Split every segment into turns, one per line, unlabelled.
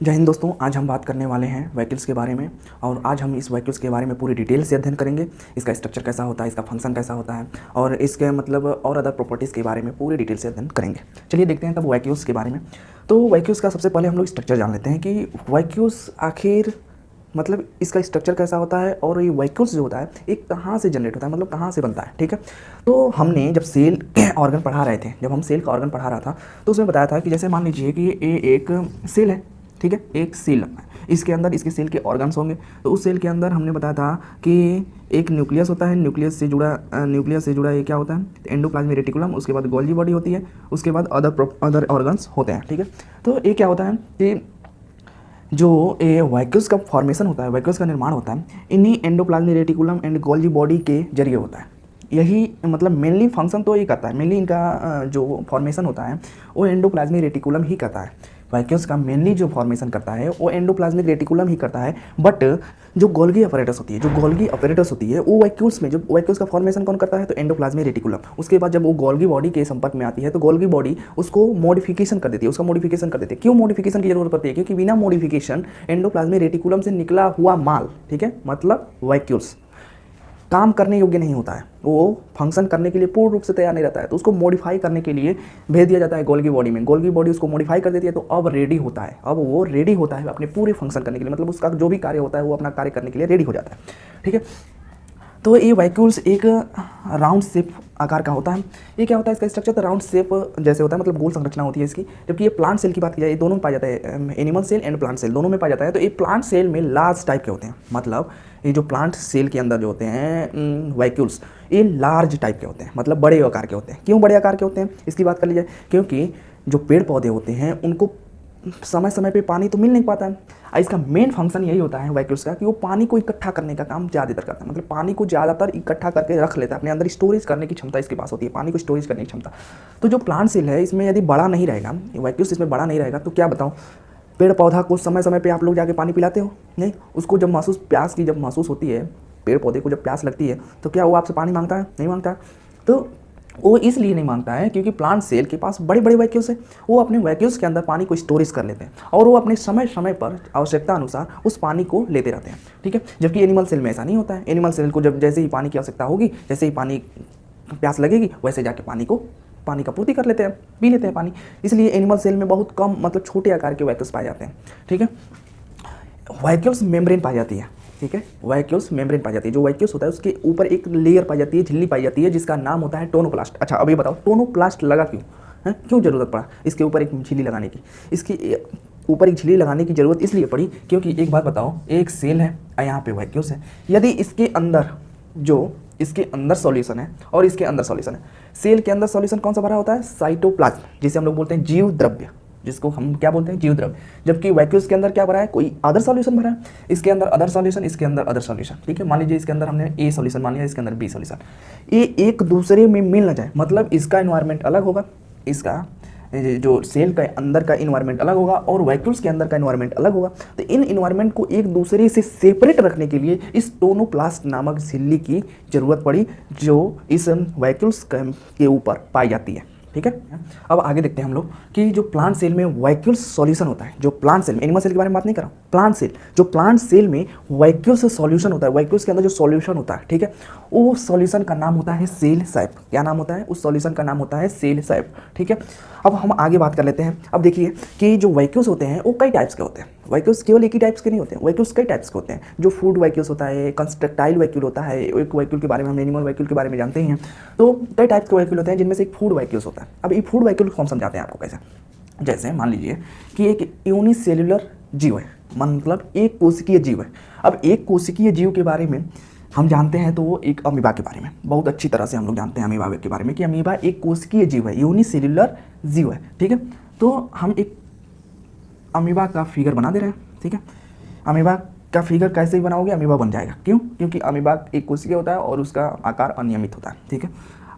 जय हिंद दोस्तों, आज हम बात करने वाले हैं व्हीकल्स के बारे में। और आज हम इस व्हीकल्स के बारे में पूरी डिटेल से अध्ययन करेंगे। इसका स्ट्रक्चर कैसा होता है, इसका फंक्शन कैसा होता है और इसके मतलब और अदर प्रॉपर्टीज़ के बारे में पूरी डिटेल से अध्ययन करेंगे। चलिए देखते हैं तब व्हीकल्स के बारे में। तो व्हीकल्स का सबसे पहले हम लोग स्ट्रक्चर जान लेते हैं कि व्हीकल्स आखिर मतलब इसका स्ट्रक्चर कैसा होता है और ये व्हीकल्स जो होता है एक कहाँ से जनरेट होता है, मतलब कहाँ से बनता है। ठीक है, तो हमने जब सेल ऑर्गन पढ़ा रहे थे, जब हम सेल का ऑर्गन पढ़ा रहा था तो उसमें बताया था कि जैसे मान लीजिए कि ये एक सेल है। ठीक है, एक सेल, इसके अंदर इसके सेल के ऑर्गन्स होंगे। तो उस सेल के अंदर हमने बताया था कि एक न्यूक्लियस होता है, न्यूक्लियस से जुड़ा ये क्या होता है, एंडोप्लाज्मिक रेटिकुलम। उसके बाद गोल्गी बॉडी होती है, उसके बाद अदर ऑर्गन्स होते हैं। ठीक है, तो ये क्या होता है कि जो ये व्हीकल्स का फॉर्मेशन होता है, व्हीकल्स का निर्माण होता है, इन्हीं endoplasmic reticulum and Golgi body के जरिए होता है। यही मतलब मेनली फंक्शन तो ये करता है, मेनली इनका जो फॉर्मेशन होता है वो एंडोप्लाज्मिक रेटिकुलम ही करता है। व्हीकल्स का मेनली जो फॉर्मेशन करता है वो एंडोप्लाज्मिक रेटिकुलम ही करता है। बट जो गोल्गी अपैरेटस होती है, वो व्हीकल्स में, जो व्हीकल्स का फॉर्मेशन कौन करता है, तो एंडोप्लाज्मिक रेटिकुलम। उसके बाद जब वो गोल्गी बॉडी के संपर्क में आती है तो गोल्गी बॉडी उसको मॉडिफिकेशन कर देती है, उसका मॉडिफिकेशन कर देती है। क्यों मॉडिफिकेशन की जरूरत पड़ती है? क्योंकि बिना मॉडिफिकेशन एंडोप्लाज्मिक रेटिकुलम से निकला हुआ माल, ठीक है, मतलब व्हीकल्स काम करने योग्य नहीं होता है, वो फंक्शन करने के लिए पूर्ण रूप से तैयार नहीं रहता है। तो उसको मॉडिफाई करने के लिए भेज दिया जाता है गोल्गी बॉडी में। गोल्गी बॉडी उसको मॉडिफाई कर देती है, तो अब रेडी होता है, अब वो रेडी होता है अपने पूरे फंक्शन करने के लिए, मतलब उसका जो भी कार्य होता है वो अपना कार्य करने के लिए रेडी हो जाता है। ठीक है, तो ये व्हीकल्स एक राउंड शेप आकार का होता है। ये क्या होता है, इसका स्ट्रक्चर तो राउंड शेप जैसे होता है, मतलब गोल संरचना होती है इसकी। जबकि ये प्लांट सेल की बात की जाए, ये दोनों में पाया जाता है, animal cell and plant cell दोनों में पाया जाता है। तो ये प्लांट सेल में लार्ज टाइप के होते हैं, मतलब ये जो प्लांट सेल के अंदर जो होते हैं व्हीकल्स, ये लार्ज टाइप के होते हैं, मतलब बड़े आकार के होते हैं। क्यों बड़े आकार के होते हैं इसकी बात कर लीजिए, क्योंकि जो पेड़ पौधे होते हैं उनको समय समय पे पानी तो मिल नहीं पाता है। इसका मेन फंक्शन यही होता है व्हीकल्स का कि वो पानी को इकट्ठा करने का काम ज़्यादातर करता है, मतलब पानी को ज़्यादातर इकट्ठा करके रख लेता है, अपने अंदर स्टोरेज करने की क्षमता इसके पास होती है, पानी को स्टोरेज करने की क्षमता। तो जो प्लांट सेल है इसमें यदि बड़ा नहीं रहेगा, व्हीकल्स इसमें बड़ा नहीं रहेगा, तो क्या बताऊँ, पेड़ पौधा को समय समय पे आप लोग जाके पानी पिलाते हो नहीं? उसको जब प्यास की जब महसूस होती है, पेड़ पौधे को जब प्यास लगती है, तो क्या वो आपसे पानी मांगता है? नहीं मांगता। तो वो इसलिए नहीं मांगता है क्योंकि प्लांट सेल के पास बड़े बड़े वैक्यूल्स है, वो अपने वैक्यूल्स के अंदर पानी को स्टोरेज कर लेते हैं और वो अपने समय समय पर आवश्यकता अनुसार उस पानी को लेते रहते हैं। ठीक है, जबकि एनिमल सेल में ऐसा नहीं होता है। एनिमल सेल को जब जैसे ही पानी की आवश्यकता होगी, जैसे ही पानी प्यास लगेगी, वैसे जाके पानी का पूर्ति कर लेते हैं, पी लेते हैं पानी। इसलिए एनिमल सेल में बहुत कम, मतलब छोटे आकार के वैक्यूल्स पाए जाते हैं। ठीक है, वैक्यूल्स मेम्ब्रेन पाई जाती है। ठीक है, वैक्यूल्स मेम्ब्रेन पाई जाती है। जो वैक्यूल्स होता है उसके ऊपर एक लेयर पाई जाती है, झिल्ली पाई जाती है, जिसका नाम होता है टोनोप्लास्ट। अच्छा, अभी बताओ टोनोप्लास्ट लगा क्यों है, क्यों जरूरत पड़ा इसके ऊपर एक झिल्ली लगाने की? इसके ऊपर एक झिल्ली लगाने की जरूरत इसलिए पड़ी क्योंकि एक बात बताओ, एक सेल है और यहाँ पे वैक्यूल्स है। यदि इसके अंदर सॉल्यूशन है और इसके अंदर सॉल्यूशन है, सेल के अंदर सॉल्यूशन कौन सा भरा होता है? साइटोप्लाज्म, जिसे हम लोग बोलते हैं जीव द्रव्य, जिसको हम क्या बोलते हैं? जीव द्रव्य। जबकि वैक्यूल्स के अंदर क्या भरा है? कोई अदर सॉल्यूशन भरा है। इसके अंदर अदर सॉल्यूशन, इसके अंदर अदर सॉल्यूशन। ठीक है, मान लीजिए इसके अंदर हमने ए सॉल्यूशन मान लिया, इसके अंदर बी सॉल्यूशन। ये एक दूसरे में मिल ना जाए, मतलब इसका एनवायरनमेंट अलग होगा, इसका जो सेल का अंदर का इन्वायरमेंट अलग होगा और वैक्यूल्स के अंदर का इन्वायरमेंट अलग होगा। तो इन इन्वायरमेंट को एक दूसरे से सेपरेट रखने के लिए इस टोनोप्लास्ट नामक झिल्ली की जरूरत पड़ी, जो इस वैक्यूल्स के ऊपर पाई जाती है। ठीक है, अब आगे देखते हैं हम लोग कि जो प्लांट सेल में वैक्यूल्स सॉल्यूशन होता है, जो प्लांट सेल में, एनिमल सेल के बारे में बात नहीं कर रहा हूँ, प्लांट सेल, जो प्लांट सेल में वैक्यूल्स सॉल्यूशन होता है, वैक्यूल्स के अंदर जो सॉल्यूशन होता है, ठीक है, वो सॉल्यूशन का नाम होता है सेल सैप। क्या नाम होता है? उस सॉल्यूशन का नाम होता है सेल सैप। ठीक है, अब हम आगे बात कर लेते हैं। अब देखिए कि जो वैक्यूल्स होते हैं वो कई टाइप्स के होते हैं। वैक्यूल्स केवल एक ही टाइप्स के नहीं होते हैं, वैक्यूल्स कई टाइप्स के होते हैं। जो फूड वैक्यूल्स होता है, कंस्ट्रक्टाइल वैक्यूल होता है, एक वैक्यूल के बारे में हम एनिमल वैक्यूल के बारे में जानते ही हैं। तो कई टाइप्स के वैक्यूल होते हैं, जिनमें से एक फूड वैक्यूल्स होता है। अब ये फूड वैक्यूल को हम समझाते हैं आपको कैसे। जैसे मान लीजिए कि एक यूनिसेल्युलर जीव है, मतलब एक कोशिकीय जीव है। अब एक कोशिकीय जीव के बारे में हम जानते हैं तो वो एक अमीबा के बारे में बहुत अच्छी तरह से हम लोग जानते हैं, अमीबा के बारे में, कि अमीबा एक कोशिकीय जीव है, यूनिसेल्युलर जीव है। ठीक है, तो हम एक अमीबा का फिगर बना दे रहे हैं। ठीक है, अमीबा का फिगर कैसे ही बनाओगे, अमीबा बन जाएगा। क्यों? क्योंकि अमीबा एक कोशिकीय होता है और उसका आकार अनियमित होता है। ठीक है,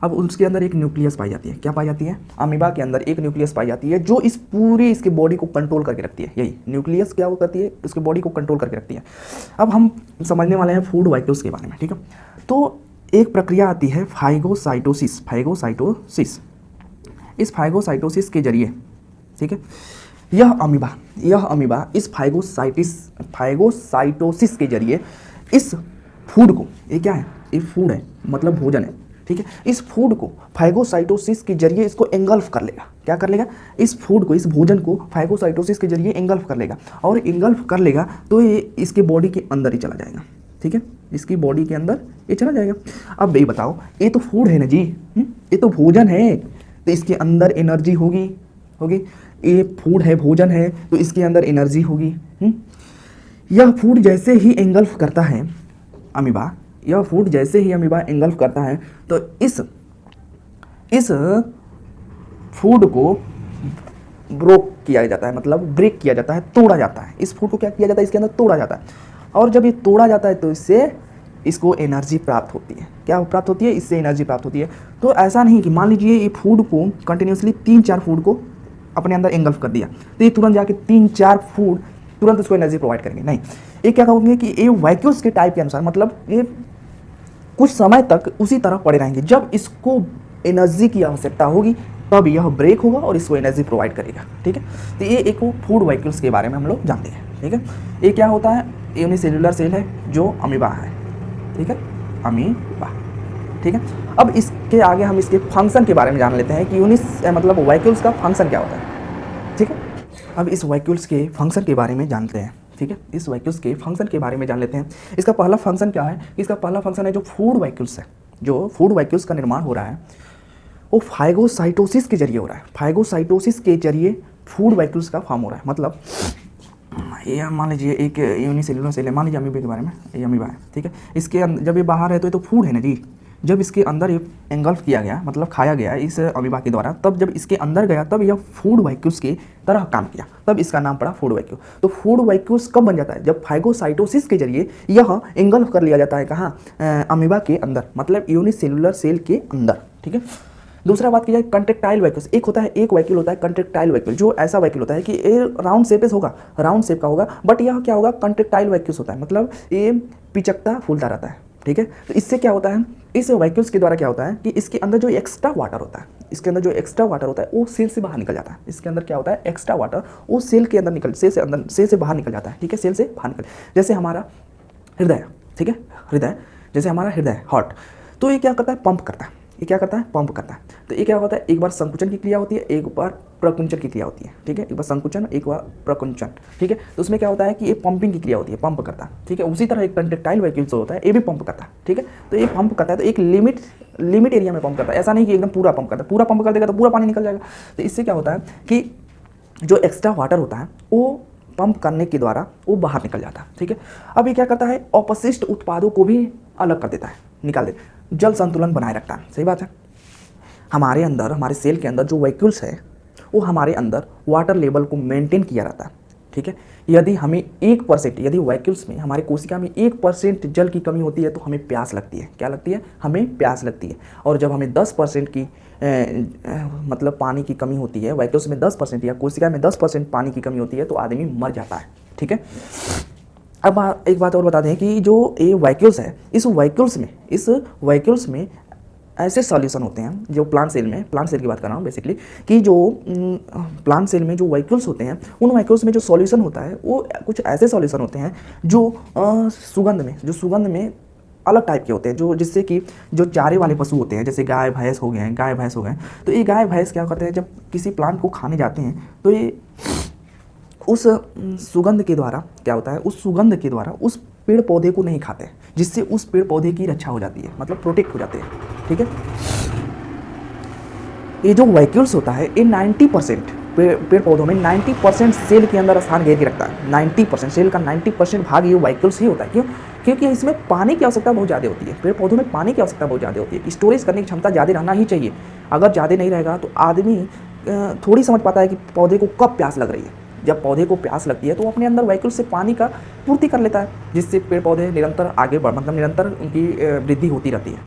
अब उसके अंदर एक न्यूक्लियस पाई जाती है। क्या पाई जाती है? अमीबा के अंदर एक न्यूक्लियस पाई जाती है जो इस पूरी इसके बॉडी को कंट्रोल करके रखती है। यही न्यूक्लियस क्या वो करती है? इसके बॉडी को कंट्रोल करके रखती है। अब हम समझने वाले हैं फूड वैक्यूल्स के बारे में। ठीक है, तो एक प्रक्रिया आती है फाइगोसाइटोसिस। इस फाइगोसाइटोसिस के जरिए, ठीक है, यह अमीबा इस फाइगोसाइटोसिस के जरिए इस फूड को, ये क्या है, ये फूड है मतलब भोजन है, ठीक है, इस फूड को फाइगोसाइटोसिस के जरिए इसको एंगल्फ कर लेगा। क्या कर लेगा, इस फूड को, इस भोजन को फाइगोसाइटोसिस के जरिए एंगल्फ कर लेगा, और एंगल्फ कर लेगा तो ये इसके बॉडी के अंदर ही चला जाएगा, ठीक है, इसकी बॉडी के अंदर ये चला जाएगा। अब ये बताओ, ये तो फूड है ना जी, ये तो भोजन है, तो इसके अंदर एनर्जी होगी, ये फूड है, भोजन है, तो इसके अंदर एनर्जी होगी। यह फूड जैसे ही एंगल्फ करता है अमीबा, यह फूड जैसे ही अमीबा एंगल्फ करता है तो इस फूड को ब्रोक किया जाता है, मतलब ब्रेक किया जाता है, तोड़ा जाता है। इस फूड को क्या किया जाता है, इसके अंदर तोड़ा जाता है, और जब ये तोड़ा जाता है तो इससे इसको एनर्जी प्राप्त होती है। क्या प्राप्त होती है, इससे एनर्जी प्राप्त होती है। तो ऐसा नहीं कि मान लीजिए ये फूड को कंटिन्यूसली 3-4 फूड को अपने अंदर एंगल्फ कर दिया तो ये तुरंत जाके 3-4 फूड तुरंत उसको एनर्जी प्रोवाइड करेंगे, नहीं। ये क्या कहोगे कि ये वैक्यूल्स के टाइप के अनुसार, मतलब ये कुछ समय तक उसी तरह पड़े रहेंगे, जब इसको एनर्जी की आवश्यकता होगी तब यह ब्रेक होगा और इसको एनर्जी प्रोवाइड करेगा, ठीक है। तो ये एक फूड वैक्यूल्स के बारे में हम लोग जानते हैं, ठीक है। ये क्या होता है, यूनिसेल्युलर सेल है जो अमीबा है, ठीक है, अमीबा, ठीक है। अब इसके आगे हम इसके फंक्शन के बारे में जान लेते हैं कि मतलब वैक्यूल्स का फंक्शन क्या होता है, ठीक है। अब इस वैक्यूल्स के फंक्शन के बारे में जानते हैं, ठीक है, इस वैक्यूल्स के फंक्शन के बारे में जान लेते हैं। इसका पहला फंक्शन क्या है, इसका पहला फंक्शन है जो फूड वैक्यूल्स है, जो फूड वैक्यूल्स का निर्माण हो रहा है वो फाइगोसाइटोसिस के जरिए हो रहा है। फाइगोसाइटोसिस के जरिए फूड वैक्यूल्स का फॉर्म हो रहा है। मतलब ये मान लीजिए एक यूनिसेल्युलर सेल है, मान लीजिए अमीबा के बारे में, ये अमीबा है, ठीक है। इसके अंदर जब ये बाहर है तो ये तो फूड है ना जी, जब इसके अंदर ये एंगल्फ किया गया, मतलब खाया गया इस अमीबा के द्वारा, तब जब इसके अंदर गया तब यह फूड वैक्यूल्स की तरह काम किया, तब इसका नाम पड़ा फूड वैक्यूल। तो फूड वैक्यूल्स कब बन जाता है, जब फाइगोसाइटोसिस के जरिए यह एंगल्फ कर लिया जाता है, कहाँ, अमीबा के अंदर, मतलब यूनिसेल्युलर सेल के अंदर, ठीक है। दूसरा बात की जाए कंट्रेक्टाइल वैक्यूल्स, एक वैक्यूल होता है कंट्रेक्टाइल वैक्यूल, जो ऐसा वैक्यूल होता है कि ये राउंड शेप होगा, राउंड शेप का होगा, बट यह क्या होगा, कंट्रेक्टाइल वैक्यूल्स होता है, मतलब ये पिचकता फूलता रहता है, ठीक है। तो इससे क्या होता है, इस वैक्यूल्स के द्वारा क्या होता है कि इसके अंदर जो एक्स्ट्रा वाटर होता है, इसके अंदर जो एक्स्ट्रा वाटर होता है वो सेल से बाहर निकल जाता है। इसके अंदर क्या होता है, एक्स्ट्रा वाटर वो सेल के अंदर सेल से बाहर निकल जाता है, ठीक है, सेल से बाहर निकल, जैसे हमारा हृदय, ठीक है, हृदय, जैसे हमारा हृदय, हार्ट, तो ये क्या करता है, पंप करता है, ये क्या करता है, पंप करता है। तो ये क्या होता है, एक बार संकुचन की क्रिया होती है, एक बार प्रकुंचन की क्रिया होती है, ठीक है, एक बार संकुचन, एक बार प्रकुंचन, ठीक है। तो उसमें क्या होता है कि ये पंपिंग की क्रिया होती है, पंप करता है, ठीक है। उसी तरह एक कंट्रेक्टाइल वैक्यूल जो होता है ये भी पंप करता है, ठीक है। तो ये पंप करता है, तो एक लिमिट एरिया में पंप करता है, ऐसा नहीं कि एकदम पूरा पंप करता है, पूरा पंप कर देगा तो पूरा पानी निकल जाएगा। तो इससे क्या होता है कि जो एक्स्ट्रा वाटर होता है वो पंप करने के द्वारा वो बाहर निकल जाता है, ठीक है। अब ये क्या करता है, अपशिष्ट उत्पादों को भी अलग कर देता है, निकाल देता है, जल संतुलन बनाए रखता है, सही बात है। हमारे अंदर, हमारे सेल के अंदर जो वैक्यूल्स है वो हमारे अंदर वाटर लेवल को मेंटेन किया रहता है, ठीक है। यदि हमें 1%, यदि वैक्यूल्स में, हमारे कोशिका में 1% जल की कमी होती है तो हमें प्यास लगती है, क्या लगती है, हमें प्यास लगती है। और जब हमें 10% की मतलब पानी की कमी होती है, वैक्यूल्स में 10% या कोशिका में 10% पानी की कमी होती है तो आदमी मर जाता है, ठीक है। अब एक बात और बता दें कि जो ये वैक्यूल्स है, इस वैक्यूल्स में ऐसे सॉल्यूशन होते हैं जो प्लांट सेल की बात कर रहा हूँ बेसिकली, कि जो प्लांट सेल में जो वैक्यूल्स होते हैं, उन वैक्यूल्स में जो सॉल्यूशन होता है वो कुछ ऐसे सॉल्यूशन होते हैं जो सुगंध में अलग टाइप के होते हैं, जो जिससे कि जो चारे वाले पशु होते हैं, जैसे गाय भैंस हो गए, तो ये गाय भैंस क्या करते हैं, जब किसी प्लांट को खाने जाते हैं तो ये उस सुगंध के द्वारा क्या होता है, उस सुगंध के द्वारा उस पेड़ पौधे को नहीं खाते, जिससे उस पेड़ पौधे की रक्षा हो जाती है, मतलब प्रोटेक्ट हो जाते हैं, ठीक है। ये जो वैक्यूल्स होता है ये 90% पेड़ पौधों में 90% सेल के अंदर स्थान घेर के रखता है। 90% सेल का 90% भाग ये वैक्यूल्स ही होता है। क्यों? क्योंकि इसमें पानी की आवश्यकता बहुत ज़्यादा होती है। पेड़ पौधों में पानी की आवश्यकता बहुत ज़्यादा होती है, स्टोरेज करने की क्षमता ज़्यादा रहना ही चाहिए। अगर ज़्यादा नहीं रहेगा तो आदमी थोड़ी समझ पाता है कि पौधे को कब प्यास लग रही है। जब पौधे को प्यास लगती है तो वो अपने अंदर वैक्यूल से पानी का पूर्ति कर लेता है, जिससे पेड़ पौधे निरंतर आगे बढ़, मतलब निरंतर उनकी वृद्धि होती रहती है।